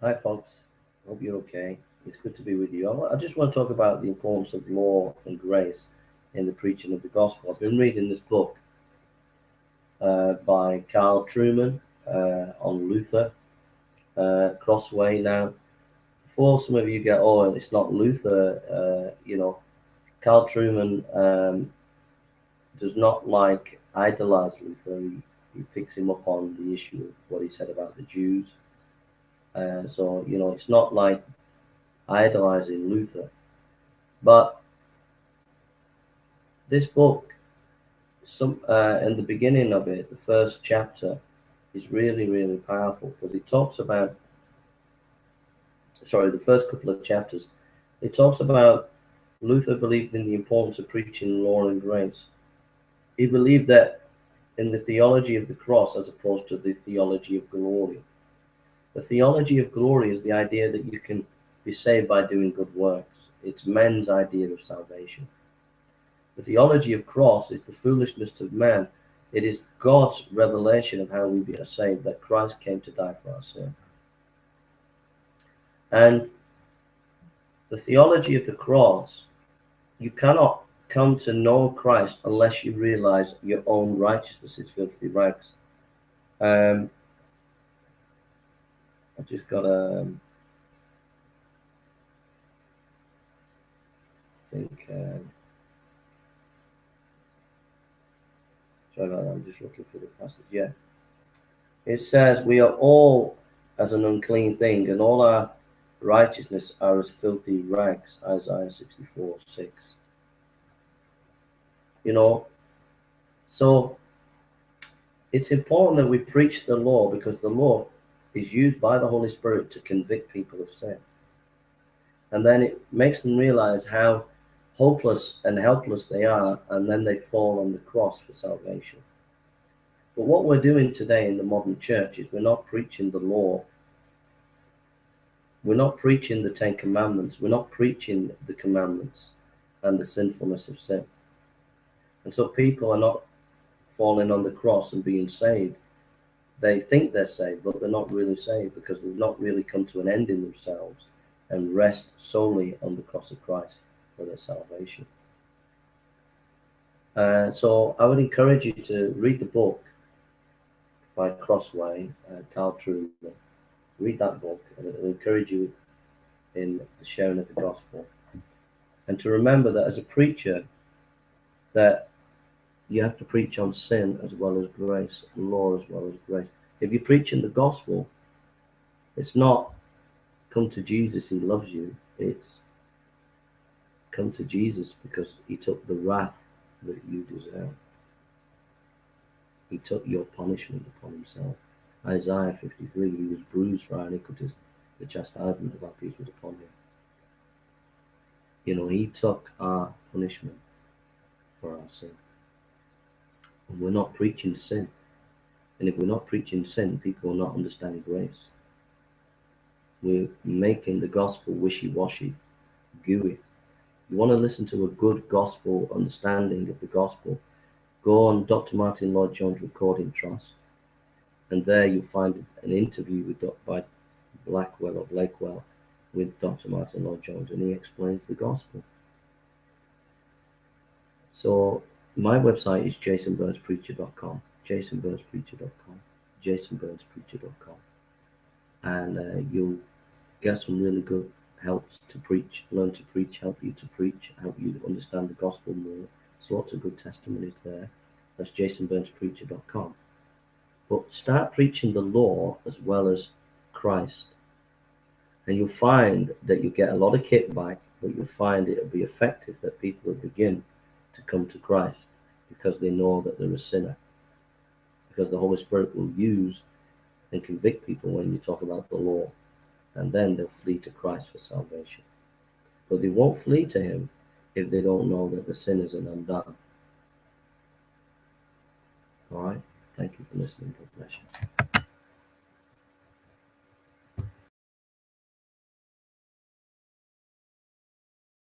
Hi, folks. Hope you're okay. It's good to be with you. I just want to talk about the importance of law and grace in the preaching of the gospel. I've been reading this book by Carl Trueman on Luther, Crossway. Now, before some of you get, oh, it's not Luther, Carl Trueman does not like idolize Luther. He picks him up on the issue of what he said about the Jews. It's not like idolizing Luther. But this book, in the beginning of it, the first chapter is really, really powerful because it talks about, the first couple of chapters, it talks about Luther believed in the importance of preaching law and grace. He believed that in the theology of the cross as opposed to the theology of glory. The theology of glory is the idea that you can be saved by doing good works. It's men's idea of salvation. The theology of cross is the foolishness of man. It is God's revelation of how we are saved, that Christ came to die for our sin. And the theology of the cross, you cannot come to know Christ unless you realize your own righteousness is filthy rags. I just got a think. Sorry about that. I'm just looking for the passage. Yeah, it says, "We are all as an unclean thing, and all our righteousness are as filthy rags." Isaiah 64:6. You know, so it's important that we preach the law because the law is used by the Holy Spirit to convict people of sin. And then it makes them realize how hopeless and helpless they are, and then they fall on the cross for salvation. But what we're doing today in the modern church is we're not preaching the law. We're not preaching the Ten Commandments. We're not preaching the commandments and the sinfulness of sin. And so people are not falling on the cross and being saved. They think they're saved, but they're not really saved because they've not really come to an end in themselves and rest solely on the cross of Christ for their salvation. So I would encourage you to read the book by Crossway, Carl Trueman. Read that book, and it will encourage you in the sharing of the gospel. And to remember that as a preacher, that you have to preach on sin as well as grace, law as well as grace. If you're preaching the gospel, it's not come to Jesus, he loves you. It's come to Jesus because he took the wrath that you deserve. He took your punishment upon himself. Isaiah 53, he was bruised for our iniquities. The chastisement of our peace was upon him. He took our punishment for our sin. And we're not preaching sin. And if we're not preaching sin, people will not understand grace. We're making the gospel wishy-washy, gooey. You want to listen to a good gospel understanding of the gospel, go on Dr. Martin Lloyd-Jones Recording Trust, and there you'll find an interview by Blackwell of Lakewell with Dr. Martin Lloyd-Jones, and he explains the gospel. So my website is jasonburnspreacher.com, jasonburnspreacher.com, jasonburnspreacher.com, and you'll get some really good helps to preach, learn to preach, help you to preach, help you understand the gospel more. There's lots of good testimonies there. That's jasonburnspreacher.com. But start preaching the law as well as Christ. And you'll find that you get a lot of kickback, but you'll find it'll be effective, that people will begin to come to Christ because they know that they're a sinner. Because the Holy Spirit will use and convict people when you talk about the law. And then they'll flee to Christ for salvation. But they won't flee to him if they don't know that the sin is an undone. All right? Thank you for listening. God bless you.